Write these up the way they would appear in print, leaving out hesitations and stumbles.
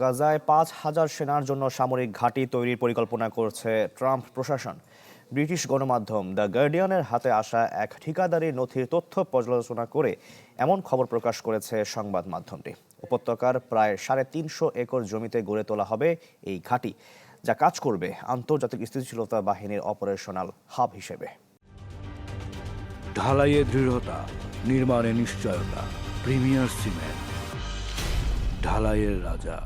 গাজায় ৫,০০০ সেনার জন্য সামরিক ঘাঁটি তৈরির পরিকল্পনা করছে ট্রাম্প প্রশাসন। ব্রিটিশ গণমাধ্যম দ্য গার্ডিয়ানের হাতে আসা এক ঠিকাদারি নথির তথ্য পর্যালোচনা করে এমন খবর প্রকাশ করেছে সংবাদ মাধ্যমটি। উপত্যকার প্রায় ৩৫০ একর জমিতে গড়ে তোলা হবে এই ঘাঁটি, যা কাজ করবে আন্তর্জাতিক স্থিতিশীলতা বাহিনীর অপারেশনাল হাব হিসেবে। ঢালাইয়ে দৃঢ়তা, নির্মাণে নিশ্চয়তা। প্রিমিয়ার সিমেন্ট, ঢালাইয়ের রাজা।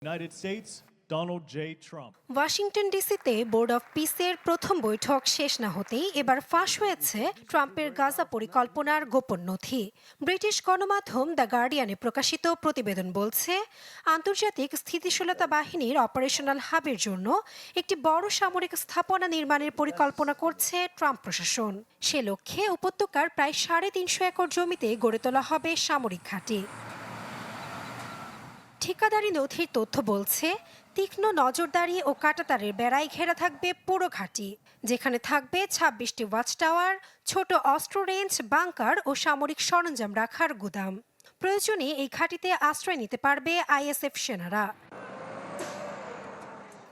United States, Donald J. Trump. Washington ডিসিতে বোর্ড অফ পিসের প্রথম বৈঠক শেষ না হতেই এবার ফাঁস হয়েছে ট্রাম্পের গাজা পরিকল্পনার গোপন নথি। ব্রিটিশ গণমাধ্যম দ্য গার্ডিয়ানে প্রকাশিত প্রতিবেদন বলছে, আন্তর্জাতিক স্থিতিশীলতা বাহিনীর অপারেশনাল হাবের জন্য একটি বড় সামরিক স্থাপনা নির্মাণের পরিকল্পনা করছে ট্রাম্প প্রশাসন। সে লক্ষ্যে উপত্যকার প্রায় ৩৫০ একর জমিতে গড়ে তোলা হবে সামরিক ঘাঁটি। ঠিকাদারি নথির তথ্য বলছে, তীক্ষ্ণ নজরদারি ও কাঁটাতারের বেড়ায় ঘেরা থাকবে পুরো ঘাঁটি, যেখানে থাকবে ২৬টি ওয়াচ টাওয়ার, ছোট অস্ত্র রেঞ্জ, বাংকার ও সামরিক সরঞ্জাম রাখার গুদাম। প্রয়োজনে এই ঘাঁটিতে আশ্রয় নিতে পারবে আইএসএফ সেনারা।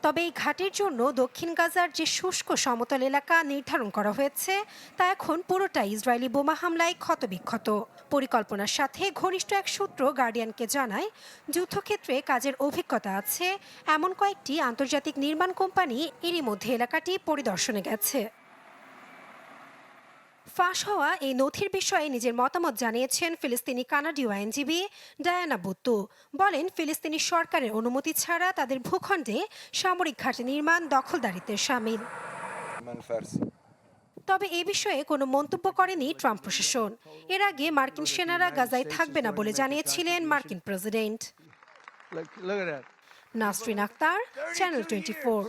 তবে এই ঘাঁটির জন্য দক্ষিণ গাজার যে শুষ্ক সমতল এলাকা নির্ধারণ করা হয়েছে তা এখন পুরোটাই ইসরায়েলি বোমা হামলায় ক্ষতবিক্ষত। পরিকল্পনার সাথে ঘনিষ্ঠ এক সূত্র গার্ডিয়ানকে জানায়, যুদ্ধক্ষেত্রে কাজের অভিজ্ঞতা আছে এমন কয়েকটি আন্তর্জাতিক নির্মাণ কোম্পানি এরই মধ্যে এলাকাটি পরিদর্শনে গেছে। ফাঁস হওয়া এই নথির বিষয়ে নিজের মতামত জানিয়েছেন ফিলিস্তিনি কানাডীয় আইনজীবী ডায়ানা বুত্তু। বলেন, ফিলিস্তিনি সরকারের অনুমতি ছাড়া তাদের ভূখণ্ডে সামরিক ঘাঁটি নির্মাণ দখলদারিত্বের শামিল। তবে এ বিষয়ে কোনো মন্তব্য করেনি ট্রাম্প প্রশাসন। এর আগে মার্কিন সেনারা গাজায় থাকবে না বলে জানিয়েছিলেন মার্কিন প্রেসিডেন্ট। নাসরিন আক্তার, চ্যানেল 24।